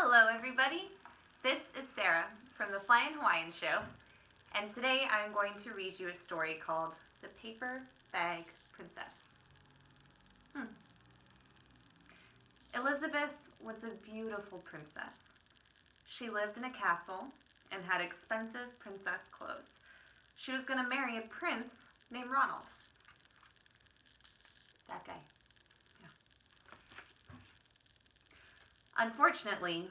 Hello everybody, this is Sarah from the Flyin Hawaiian show, and today I'm going to read you a story called The Paper Bag Princess. Elizabeth was a beautiful princess. She lived in a castle and had expensive princess clothes. She was going to marry a prince named Ronald. That guy. Unfortunately,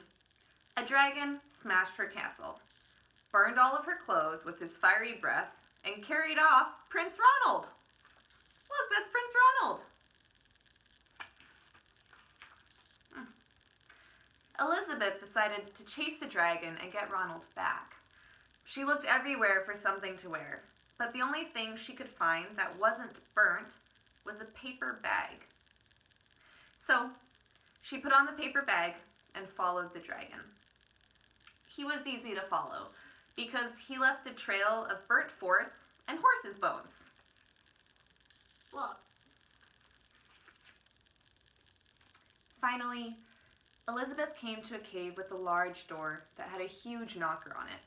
a dragon smashed her castle, burned all of her clothes with his fiery breath, and carried off Prince Ronald. Look, that's Prince Ronald. Elizabeth decided to chase the dragon and get Ronald back. She looked everywhere for something to wear, but the only thing she could find that wasn't burnt was a paper bag. So, she put on the paper bag and followed the dragon. He was easy to follow because he left a trail of burnt forests and horses' bones. Look. Finally, Elizabeth came to a cave with a large door that had a huge knocker on it.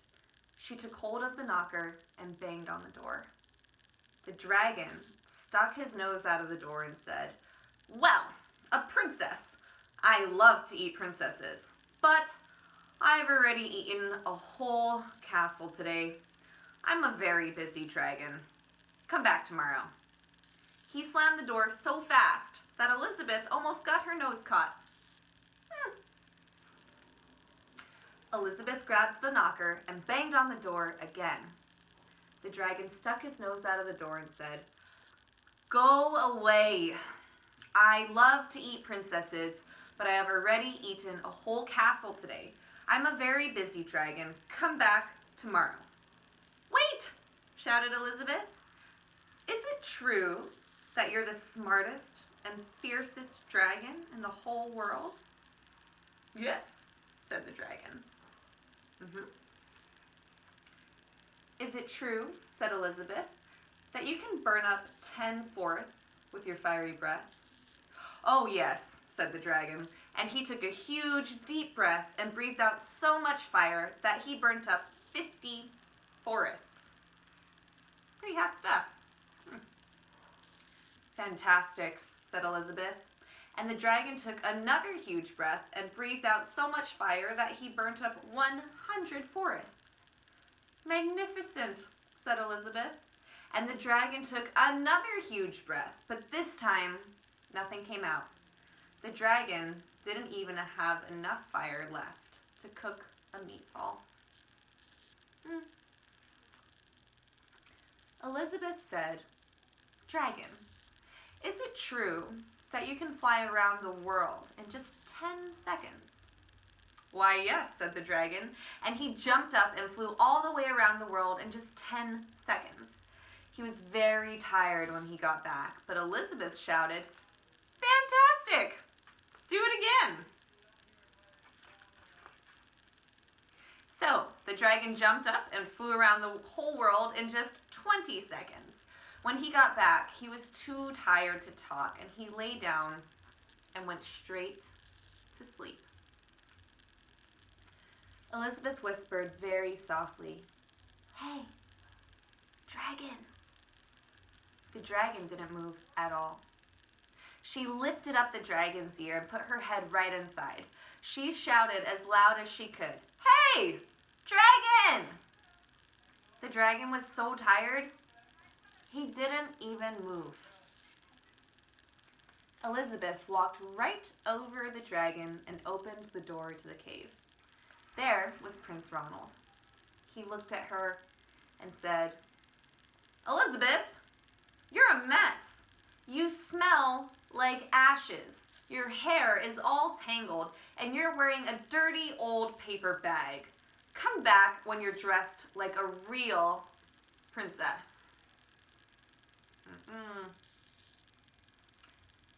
She took hold of the knocker and banged on the door. The dragon stuck his nose out of the door and said, "Well, a princess. I love to eat princesses, but I've already eaten a whole castle today. I'm a very busy dragon. Come back tomorrow." He slammed the door so fast that Elizabeth almost got her nose caught. Elizabeth grabbed the knocker and banged on the door again. The dragon stuck his nose out of the door and said, "Go away. I love to eat princesses, but I have already eaten a whole castle today. I'm a very busy dragon. Come back tomorrow." "Wait!" shouted Elizabeth. "Is it true that you're the smartest and fiercest dragon in the whole world?" "Yes," said the dragon. "Is it true," said Elizabeth, "that you can burn up 10 forests with your fiery breath?" "Oh yes," said the dragon, and he took a huge deep breath and breathed out so much fire that he burnt up 50 forests. Pretty hot stuff. "Fantastic," said Elizabeth, and the dragon took another huge breath and breathed out so much fire that he burnt up 100 forests. "Magnificent," said Elizabeth, and the dragon took another huge breath, but this time nothing came out. The dragon didn't even have enough fire left to cook a meatball. Elizabeth said, "Dragon, is it true that you can fly around the world in just 10 seconds?" "Why, yes," said the dragon, and he jumped up and flew all the way around the world in just 10 seconds. He was very tired when he got back, but Elizabeth shouted, "Fantastic! Do it again!" So the dragon jumped up and flew around the whole world in just 20 seconds. When he got back, he was too tired to talk, and he lay down and went straight to sleep. Elizabeth whispered very softly, "Hey, dragon." The dragon didn't move at all. She lifted up the dragon's ear and put her head right inside. She shouted as loud as she could, "Hey, dragon!" The dragon was so tired, he didn't even move. Elizabeth walked right over the dragon and opened the door to the cave. There was Prince Ronald. He looked at her and said, "Elizabeth, you're a mess. You smell like ashes. Your hair is all tangled, and you're wearing a dirty old paper bag. Come back when you're dressed like a real princess."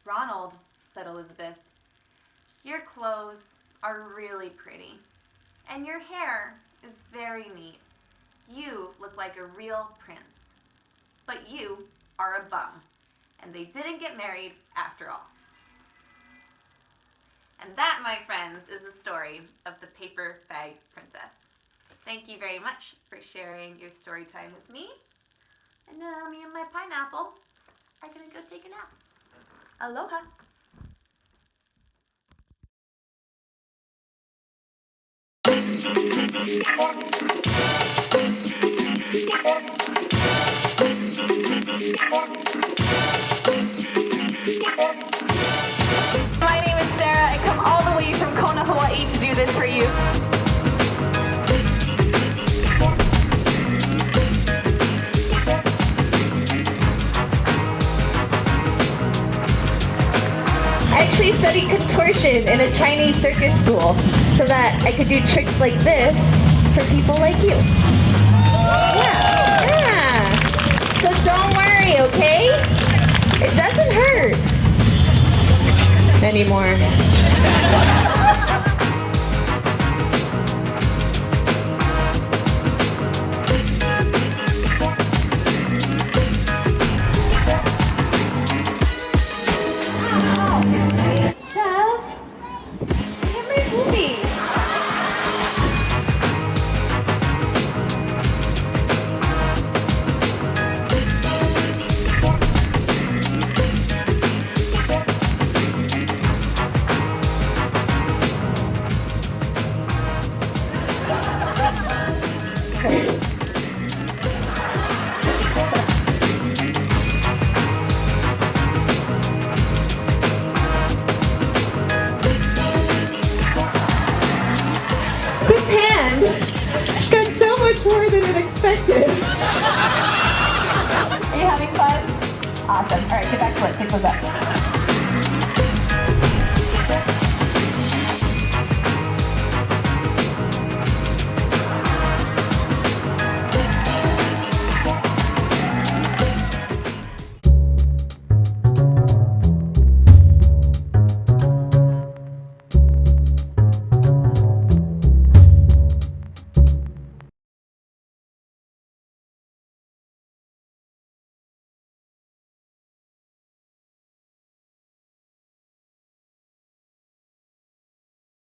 "Ronald," said Elizabeth, "your clothes are really pretty, and your hair is very neat. You look like a real prince, but you are a bum, and they didn't get married after all." And that, my friends, is the story of the paper bag princess. Thank you very much for sharing your story time with me. And now me and my pineapple are going to go take a nap. Aloha. My name is Sarah. I come all the way from Kona, Hawaii to do this for you. I actually studied contortion in a Chinese circus school so that I could do tricks like this for people like you. Yeah. So don't worry, okay? It doesn't hurt anymore. This hand got so much more than it expected. Are you having fun? Awesome. All right, get back to it. Pick those up.